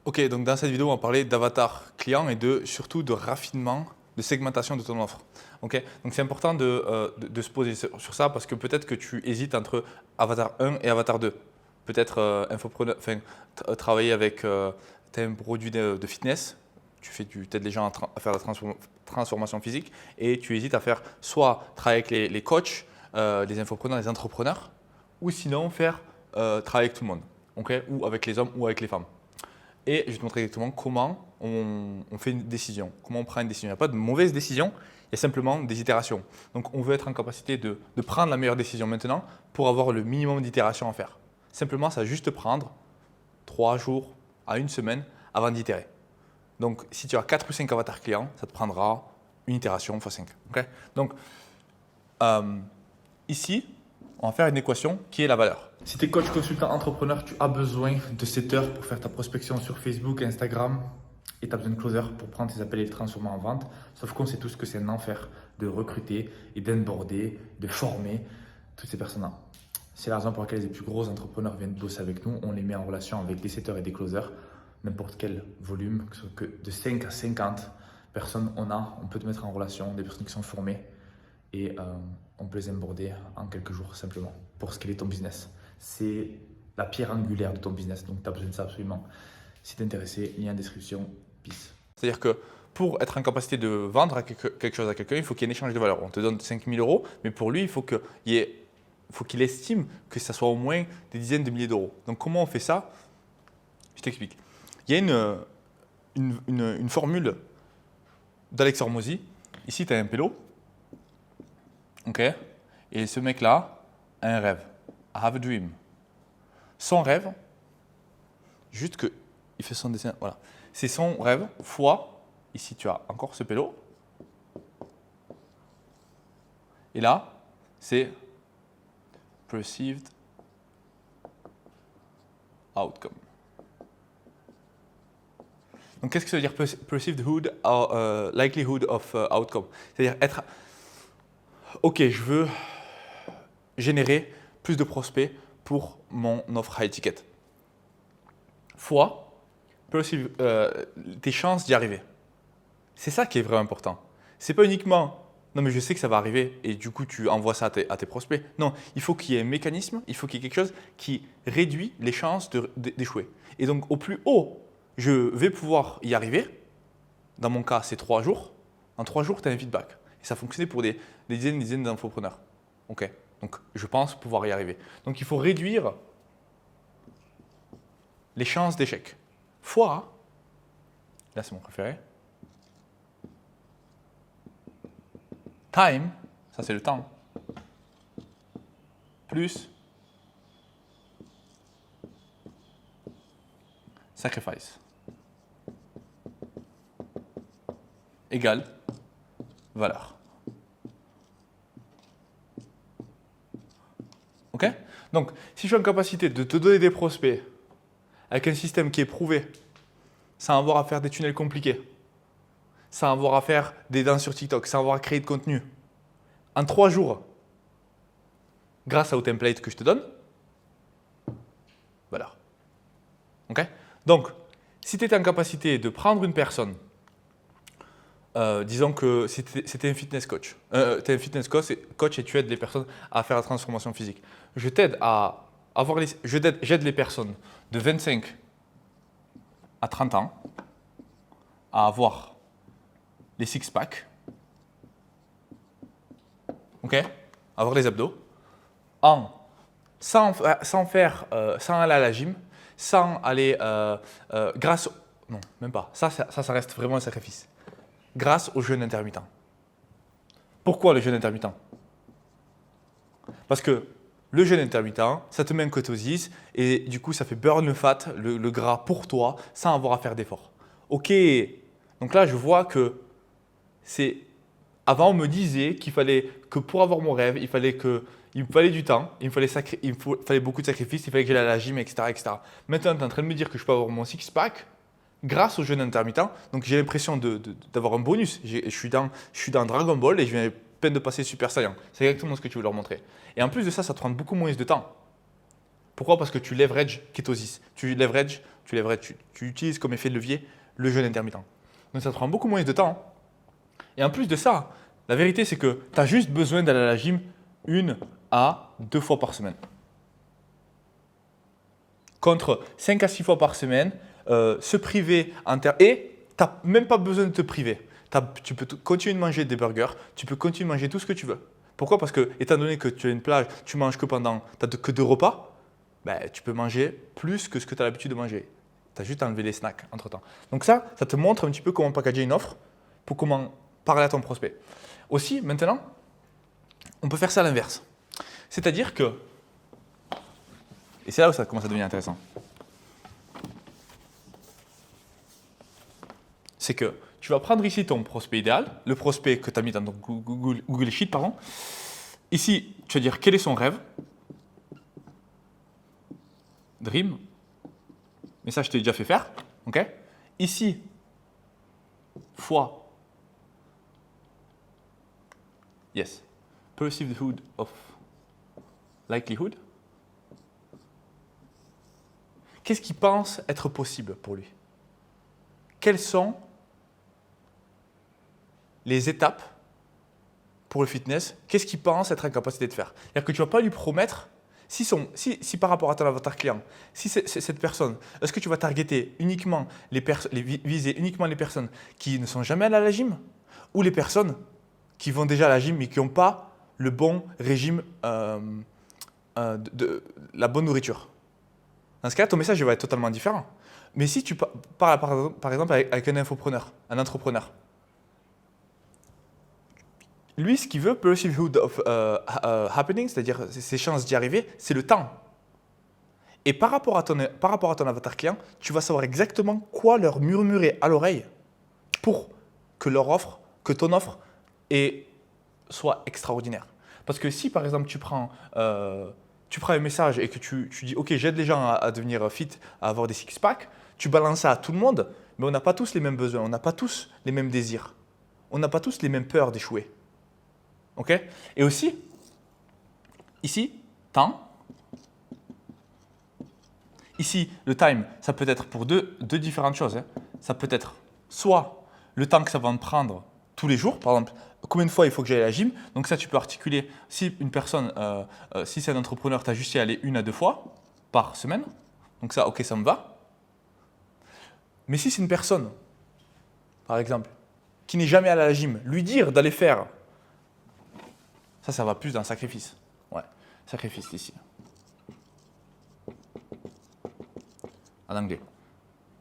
Ok, donc dans cette vidéo, on va parler d'avatar client et surtout de raffinement, de segmentation de ton offre. Ok, donc c'est important de se poser sur ça parce que peut-être que tu hésites entre avatar 1 et avatar 2. Peut-être travailler avec t'as un produit de fitness, t'aides les gens à faire la transformation physique et tu hésites à faire soit travailler avec les coachs, les infopreneurs, les entrepreneurs, ou sinon travailler avec tout le monde, ok, ou avec les hommes ou avec les femmes. Et je vais te montrer exactement comment on fait une décision, comment on prend une décision. Il n'y a pas de mauvaise décision, il y a simplement des itérations. Donc on veut être en capacité de prendre la meilleure décision maintenant pour avoir le minimum d'itérations à faire. Simplement, ça va juste prendre 3 jours à une semaine avant d'itérer. Donc si tu as 4 ou 5 avatars clients, ça te prendra une itération x 5. Okay, donc ici, on va faire une équation qui est la valeur. Si tu es coach, consultant, entrepreneur, tu as besoin de 7 heures pour faire ta prospection sur Facebook, Instagram et tu as besoin de closer pour prendre tes appels et les transformer en vente. Sauf qu'on sait tous que c'est un enfer de recruter et d'onboarder, de former toutes ces personnes-là. C'est la raison pour laquelle les plus gros entrepreneurs viennent bosser avec nous. On les met en relation avec des setters et des closers, n'importe quel volume, que de 5 à 50 personnes on peut te mettre en relation, des personnes qui sont formées et on peut les onboarder en quelques jours simplement pour scaler ton business. C'est la pierre angulaire de ton business, donc tu as besoin de ça absolument. Si tu es intéressé, lien en description, peace. C'est-à-dire que pour être en capacité de vendre quelque chose à quelqu'un, il faut qu'il y ait un échange de valeur. On te donne 5 000 euros, mais pour lui, il faut qu'il estime que ça soit au moins des dizaines de milliers d'euros. Donc comment on fait ça? Je t'explique. Il y a une formule d'Alex Hormozy. Ici, tu as un pélo. Ok? Et ce mec-là a un rêve. I have a dream. Son rêve, juste que il fait son dessin, voilà. C'est son rêve fois, ici tu as encore ce pélo. Et là, c'est perceived outcome. Donc qu'est-ce que ça veut dire perceived likelihood of outcome? C'est-à-dire être, ok, je veux générer plus de prospects pour mon offre high ticket. Fois tes chances d'y arriver. C'est ça qui est vraiment important. C'est pas uniquement non mais je sais que ça va arriver et du coup tu envoies ça à tes prospects. Non, il faut qu'il y ait un mécanisme, il faut qu'il y ait quelque chose qui réduit les chances d'échouer. Et donc au plus haut, je vais pouvoir y arriver. Dans mon cas, c'est 3 jours. En 3 jours, tu as un feedback. Et ça fonctionnait pour des dizaines d'infopreneurs. Ok. Donc je pense pouvoir y arriver. Donc il faut réduire les chances d'échec. Fois, là c'est mon préféré, time, ça c'est le temps, plus sacrifice, égale valeur. Ok? Donc, si je suis en capacité de te donner des prospects avec un système qui est prouvé, sans avoir à faire des tunnels compliqués, sans avoir à faire des danses sur TikTok, sans avoir à créer de contenu, en 3 jours, grâce au template que je te donne, voilà. Ok? Donc, si tu étais en capacité de prendre une personne, disons que c'était un fitness coach, tu es un fitness coach et tu aides les personnes à faire la transformation physique. Je t'aide à j'aide les personnes de 25 à 30 ans à avoir les six-packs, ok, avoir les abdos, sans aller à la gym, sans aller non, même pas. Ça reste vraiment un sacrifice. Grâce au jeûne intermittent. Pourquoi le jeûne intermittent? Parce que le jeûne intermittent, ça te met en kétosis et du coup, ça fait burn le fat, le gras pour toi, sans avoir à faire d'efforts. Ok, donc là, je vois que c'est. Avant, on me disait qu'il fallait que pour avoir mon rêve, il me fallait du temps, il me fallait beaucoup de sacrifices, il fallait que j'aille à la gym, etc., etc. Maintenant, tu es en train de me dire que je peux avoir mon six-pack grâce au jeûne intermittent. Donc, j'ai l'impression d'avoir un bonus. Je suis dans Dragon Ball et je viens à peine de passer Super Saiyan. C'est exactement ce que tu veux leur montrer. Et en plus de ça, ça te prend beaucoup moins de temps. Pourquoi? Parce que tu leverages kétosis, tu leverages tu lèverais, tu utilises comme effet de levier le jeûne intermittent. Donc ça te prend beaucoup moins de temps. Et en plus de ça, la vérité c'est que tu as juste besoin d'aller à la gym 1 à 2 fois par semaine. Contre 5 à 6 fois par semaine, se priver et tu n'as même pas besoin de te priver. Tu peux continuer de manger des burgers, tu peux continuer de manger tout ce que tu veux. Pourquoi? Parce que, étant donné que tu as une plage, tu manges que que 2 repas, ben, tu peux manger plus que ce que tu as l'habitude de manger. Tu as juste enlevé les snacks entre temps. Donc ça te montre un petit peu comment packager une offre pour comment parler à ton prospect. Aussi, maintenant, on peut faire ça à l'inverse. C'est-à-dire que, et c'est là où ça commence à devenir intéressant, c'est que tu vas prendre ici ton prospect idéal, le prospect que tu as mis dans ton Google Sheet, pardon. Ici, tu vas dire quel est son rêve. Dream. Mais ça, je t'ai déjà fait faire. Okay. Ici, fois. Yes. Perceived of likelihood. Qu'est-ce qu'il pense être possible pour lui? Quelles sont les étapes pour le fitness? Qu'est-ce qu'il pense être en capacité de faire? C'est-à-dire que tu ne vas pas lui promettre, si par rapport à ton avatar client, si cette personne, est-ce que tu vas targeter uniquement viser uniquement les personnes qui ne sont jamais allées à la gym ou les personnes qui vont déjà à la gym mais qui n'ont pas le bon régime, la bonne nourriture? Dans ce cas-là, ton message va être totalement différent. Mais si tu parles par exemple avec un infopreneur, un entrepreneur, lui, ce qu'il veut, perceived of happening, c'est-à-dire ses chances d'y arriver, c'est le temps. Et par rapport à ton avatar client, tu vas savoir exactement quoi leur murmurer à l'oreille pour que ton offre soit extraordinaire. Parce que si par exemple tu prends un message et que tu dis « Ok, j'aide les gens à devenir fit, à avoir des six-packs », tu balances ça à tout le monde, mais on n'a pas tous les mêmes besoins, on n'a pas tous les mêmes désirs, on n'a pas tous les mêmes peurs d'échouer. Okay. Et aussi, ici, temps. Ici, le time, ça peut être pour deux différentes choses. Hein. Ça peut être soit le temps que ça va me prendre tous les jours, par exemple, combien de fois il faut que j'aille à la gym. Donc ça, tu peux articuler, si une personne, si c'est un entrepreneur, tu as juste à aller 1 à 2 fois par semaine. Donc ça, ok, ça me va. Mais si c'est une personne, par exemple, qui n'est jamais allée à la gym, lui dire d'aller faire, ça va plus d'un sacrifice. Ouais, sacrifice ici. En anglais.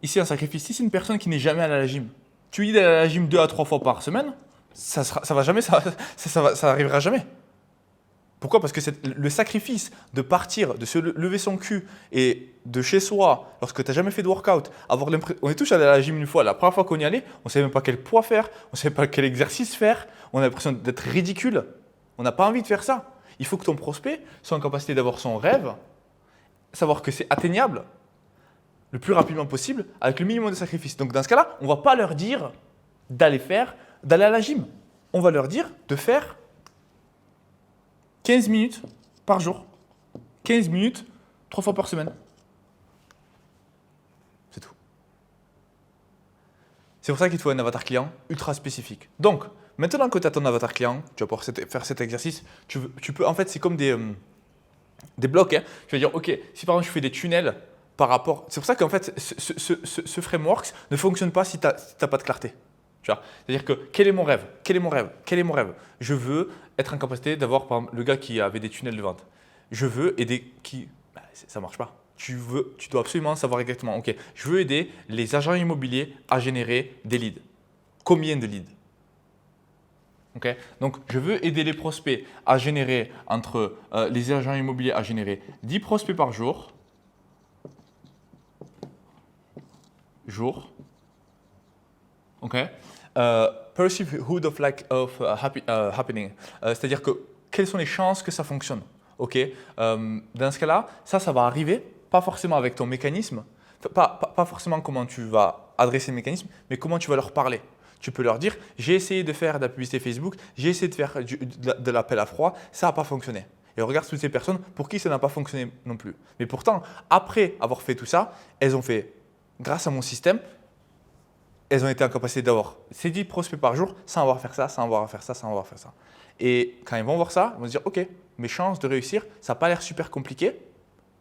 Ici, un sacrifice. Si c'est une personne qui n'est jamais allée à la gym, tu lui dis d'aller à la gym 2 à 3 fois par semaine, ça arrivera jamais. Pourquoi? Parce que le sacrifice de partir, de se lever son cul et de chez soi, lorsque tu n'as jamais fait de workout, on est tous allés à la gym une fois, la première fois qu'on y allait, on ne savait même pas quel poids faire, on ne savait pas quel exercice faire, on a l'impression d'être ridicule. On n'a pas envie de faire ça. Il faut que ton prospect soit en capacité d'avoir son rêve, savoir que c'est atteignable le plus rapidement possible avec le minimum de sacrifice. Donc dans ce cas-là, on ne va pas leur dire d'aller à la gym. On va leur dire de faire 15 minutes par jour. 15 minutes, 3 fois par semaine. C'est tout. C'est pour ça qu'il te faut un avatar client ultra spécifique. Donc, maintenant que tu as ton avatar client, tu vas pouvoir faire cet exercice. Tu peux, en fait, c'est comme des blocs. Hein. Tu vas dire, ok, si par exemple je fais des tunnels par rapport… C'est pour ça qu'en fait, ce framework ne fonctionne pas si tu n'as pas de clarté. C'est-à-dire que quel est mon rêve? Quel est mon rêve? Quel est mon rêve? Je veux être en capacité d'avoir, par exemple, le gars qui avait des tunnels de vente. Je veux aider qui… ça ne marche pas. Tu dois absolument savoir exactement, ok, je veux aider les agents immobiliers à générer des leads. Combien de leads? Okay. Donc, je veux aider les prospects à générer, les agents immobiliers à générer 10 prospects par jour. Ok. Perceived of happening. C'est-à-dire que quelles sont les chances que ça fonctionne? Ok. Dans ce cas-là, ça va arriver, pas forcément avec ton mécanisme, pas forcément comment tu vas adresser le mécanisme, mais comment tu vas leur parler. Tu peux leur dire, j'ai essayé de faire de la publicité Facebook, j'ai essayé de faire de l'appel à froid, ça n'a pas fonctionné. Et regarde toutes ces personnes pour qui ça n'a pas fonctionné non plus. Mais pourtant, après avoir fait tout ça, elles ont fait grâce à mon système, elles ont été en capacité d'avoir ces 10 prospects par jour sans avoir à faire ça, sans avoir à faire ça, sans avoir à faire ça. Et quand ils vont voir ça, ils vont se dire, OK, mes chances de réussir, ça n'a pas l'air super compliqué,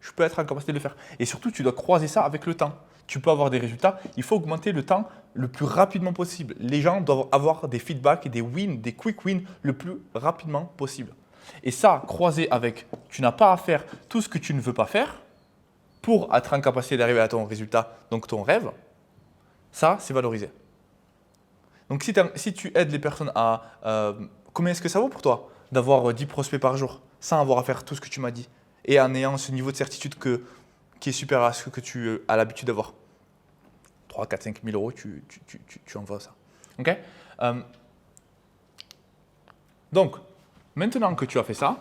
je peux être en capacité de le faire. Et surtout, tu dois croiser ça avec le temps. Tu peux avoir des résultats, il faut augmenter le temps le plus rapidement possible. Les gens doivent avoir des feedbacks et des wins, des quick wins le plus rapidement possible. Et ça, croisé avec, tu n'as pas à faire tout ce que tu ne veux pas faire pour être en capacité d'arriver à ton résultat, donc ton rêve, ça, c'est valorisé. Donc, si tu aides les personnes à… combien est-ce que ça vaut pour toi d'avoir 10 prospects par jour sans avoir à faire tout ce que tu m'as dit et en ayant ce niveau de certitude qui est supérieur à ce que tu as l'habitude d'avoir 3, 4, 5 000 euros, tu envoies ça. OK. Donc, maintenant que tu as fait ça,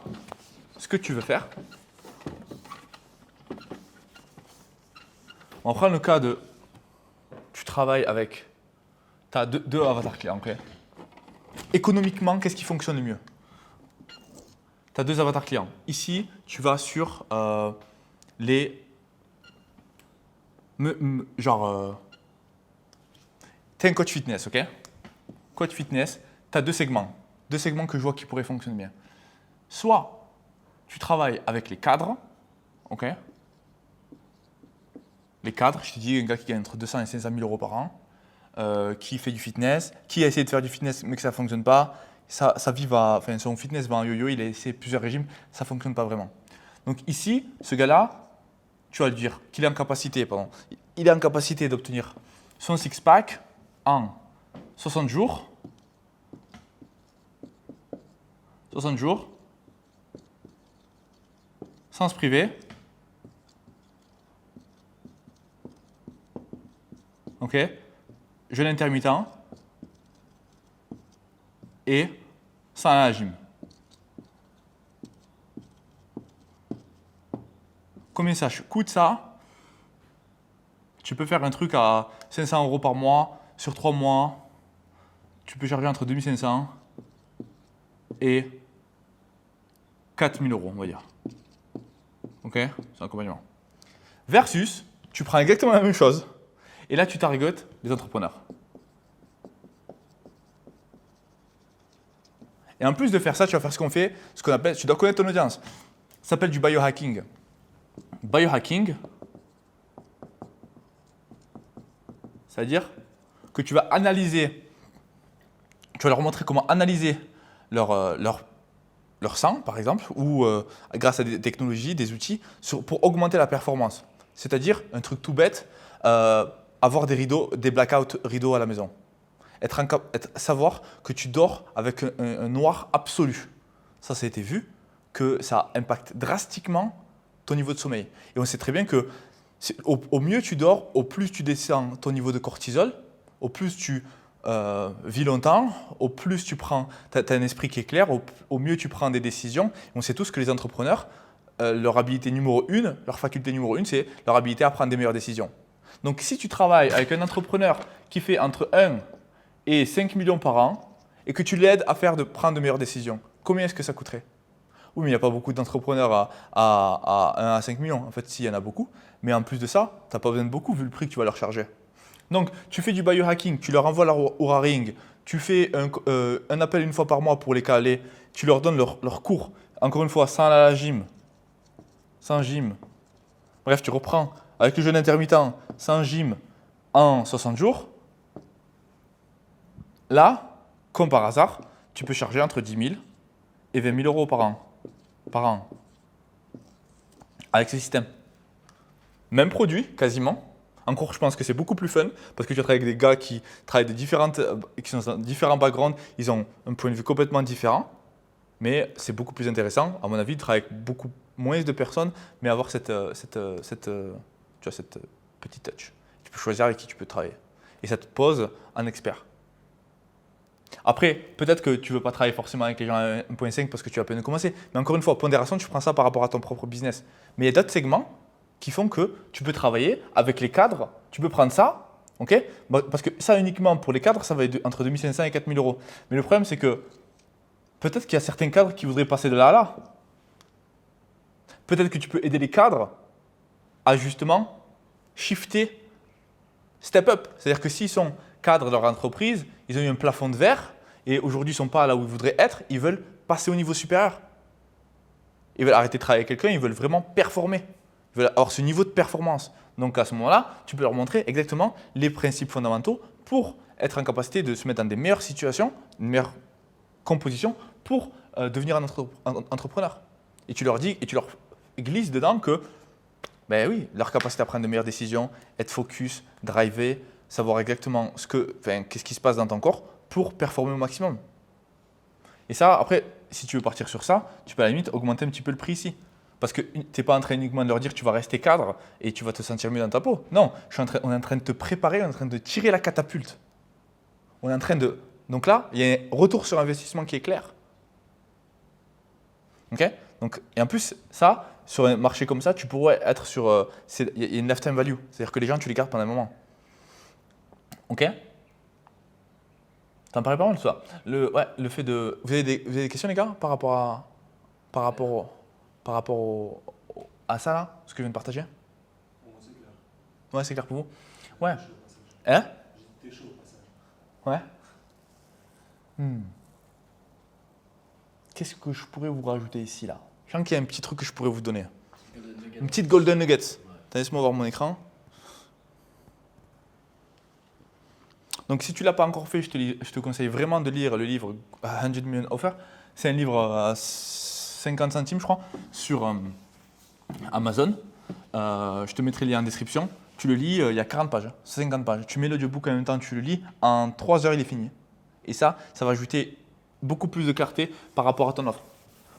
ce que tu veux faire, on prend le cas de… Tu travailles avec… Tu as deux avatars clients. OK. Économiquement, qu'est-ce qui fonctionne le mieux? Tu as 2 avatars clients. Ici, tu vas sur les… genre… tu es un coach fitness, OK? Coach fitness, tu as 2 segments. 2 segments que je vois qui pourraient fonctionner bien. Soit tu travailles avec les cadres, OK? Les cadres, je te dis, un gars qui gagne entre 200 et 500 000 euros par an, qui fait du fitness, qui a essayé de faire du fitness mais que ça ne fonctionne pas. Son fitness va en yo-yo, il a essayé plusieurs régimes, ça ne fonctionne pas vraiment. Donc ici, ce gars-là, tu vas lui dire qu'il est en capacité, il est en capacité d'obtenir son six-pack en 60 jours. 60 jours, sans se priver. OK, jeûne intermittent et sans aller à la gym. Combien ça coûte ça? Tu peux faire un truc à 500 euros par mois, sur 3 mois. Tu peux charger entre 2500 et 4000 euros, on va dire. OK, c'est un accompagnement. Versus, tu prends exactement la même chose et là, tu targetes les entrepreneurs. Et en plus de faire ça, tu vas faire ce qu'on appelle, tu dois connaître ton audience. Ça s'appelle du biohacking. Biohacking, c'est-à-dire que tu vas analyser, tu vas leur montrer comment analyser leur sang, par exemple, ou grâce à des technologies, des outils, pour augmenter la performance. C'est-à-dire, un truc tout bête, avoir des rideaux, des blackout rideaux à la maison. Savoir que tu dors avec un noir absolu. Ça a été vu, que ça impacte drastiquement ton niveau de sommeil. Et on sait très bien que au mieux tu dors, au plus tu descends ton niveau de cortisol, au plus tu vis longtemps, au plus tu as un esprit qui est clair, au mieux tu prends des décisions. On sait tous que les entrepreneurs, leur habilité numéro 1, leur faculté numéro 1, c'est leur habilité à prendre des meilleures décisions. Donc si tu travailles avec un entrepreneur qui fait entre 1 et 5 millions par an et que tu l'aides à prendre de meilleures décisions, combien est-ce que ça coûterait? Oui, mais il n'y a pas beaucoup d'entrepreneurs à 1 à 5 millions. En fait, si, il y en a beaucoup. Mais en plus de ça, tu n'as pas besoin de beaucoup vu le prix que tu vas leur charger. Donc, tu fais du biohacking, tu leur envoies leur Oura Ring, tu fais un appel une fois par mois pour les caler, tu leur donnes leur cours. Encore une fois, sans aller à la gym. Sans gym. Bref, tu reprends avec le jeûne intermittent, sans gym, en 60 jours. Là, comme par hasard, tu peux charger entre 10 000 et 20 000 euros par an. Avec ce système. Même produit, quasiment. Encore, je pense que c'est beaucoup plus fun parce que tu travailles avec des gars qui travaillent qui sont dans différents backgrounds, ils ont un point de vue complètement différent. Mais c'est beaucoup plus intéressant, à mon avis, de travailler avec beaucoup moins de personnes, mais avoir cette petite touch. Tu peux choisir avec qui tu peux travailler. Et ça te pose un expert. Après, peut-être que tu ne veux pas travailler forcément avec les gens à 1.5 parce que tu as à peine commencé. Mais encore une fois, pondération, tu prends ça par rapport à ton propre business. Mais il y a d'autres segments qui font que tu peux travailler avec les cadres. Tu peux prendre ça, ok? Parce que ça uniquement pour les cadres, ça va être entre 2500 et 4000 euros. Mais le problème, c'est que peut-être qu'il y a certains cadres qui voudraient passer de là à là. Peut-être que tu peux aider les cadres à justement shifter step up. C'est-à-dire que s'ils sont cadres de leur entreprise, ils ont eu un plafond de verre et aujourd'hui ils ne sont pas là où ils voudraient être, ils veulent passer au niveau supérieur. Ils veulent arrêter de travailler avec quelqu'un, ils veulent vraiment performer. Ils veulent avoir ce niveau de performance. Donc à ce moment-là, tu peux leur montrer exactement les principes fondamentaux pour être en capacité de se mettre dans des meilleures situations, une meilleure composition pour devenir un entrepreneur. Et tu leur dis, et tu leur glisses dedans que, ben oui, leur capacité à prendre de meilleures décisions, être focus, driver, savoir exactement qu'est-ce qui se passe dans ton corps pour performer au maximum. Et ça, après, si tu veux partir sur ça, tu peux à la limite augmenter un petit peu le prix ici. Parce que tu n'es pas en train uniquement de leur dire que tu vas rester cadre et tu vas te sentir mieux dans ta peau. Non, on est en train de te préparer, on est en train de tirer la catapulte. On est en train de… Donc là, il y a un retour sur investissement qui est clair. Okay. Donc, et en plus, ça, sur un marché comme ça, tu pourrais être sur… il y a une lifetime value. C'est-à-dire que les gens, tu les gardes pendant un moment. Ok. T'en parlais pas mal de ça. Le fait de… Vous avez des questions, les gars, par rapport à ça, là, ce que je viens de partager? C'est clair. Ouais, c'est clair pour vous? Ouais. Hein? J'étais chaud au passage. Ouais. Qu'est-ce que je pourrais vous rajouter ici, là? Je sens qu'il y a un petit truc que je pourrais vous donner. Une petite golden nugget. Laisse-moi voir mon écran. Donc, si tu ne l'as pas encore fait, je te conseille vraiment de lire le livre 100 Million Offers. C'est un livre à 50 centimes, je crois, sur Amazon. Je te mettrai le lien en description. Tu le lis, il y a 40 pages, 50 pages. Tu mets l'audiobook en même temps, tu le lis. En 3 heures, il est fini. Et ça va ajouter beaucoup plus de clarté par rapport à ton offre.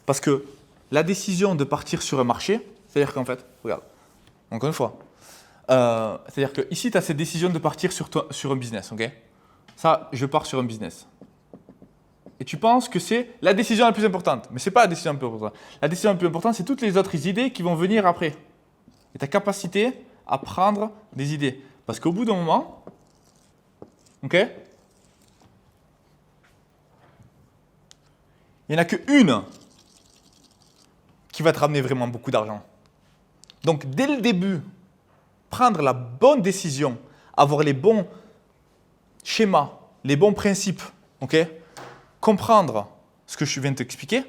Parce que la décision de partir sur un marché, c'est-à-dire qu'en fait, regarde, encore une fois, c'est-à-dire que ici, tu as cette décision de partir sur un business, ok? Ça, je pars sur un business. Et tu penses que c'est la décision la plus importante. Mais ce n'est pas la décision la plus importante. La décision la plus importante, c'est toutes les autres idées qui vont venir après. Et ta capacité à prendre des idées. Parce qu'au bout d'un moment, ok, il n'y en a qu'une qui va te ramener vraiment beaucoup d'argent. Donc, dès le début, prendre la bonne décision, avoir les bons schémas, les bons principes, ok, comprendre ce que je viens de t'expliquer,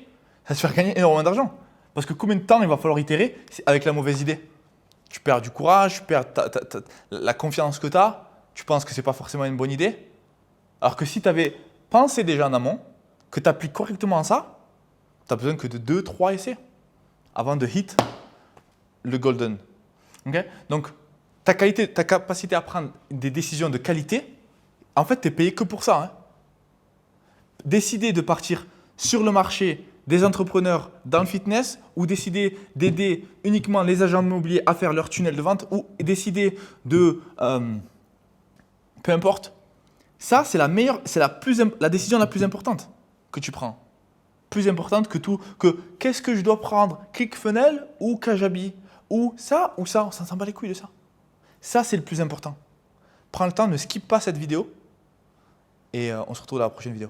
ça te fait gagner énormément d'argent. Parce que combien de temps il va falloir itérer avec la mauvaise idée? Tu perds du courage, tu perds la confiance que tu as, tu penses que ce n'est pas forcément une bonne idée. Alors que si tu avais pensé déjà en amont, que tu appliques correctement ça, tu n'as besoin que de 2-3 essais avant de hit le golden. Okay? Donc, ta capacité à prendre des décisions de qualité, en fait, tu es payé que pour ça. Hein. Décider de partir sur le marché des entrepreneurs dans le fitness ou décider d'aider uniquement les agents immobiliers à faire leur tunnel de vente ou décider de… peu importe. Ça, c'est la décision la plus importante que tu prends. Plus importante que tout, que qu'est-ce que je dois prendre, ClickFunnels ou Kajabi ou ça, on s'en bat les couilles de ça. Ça, c'est le plus important. Prends le temps, ne skip pas cette vidéo et on se retrouve dans la prochaine vidéo.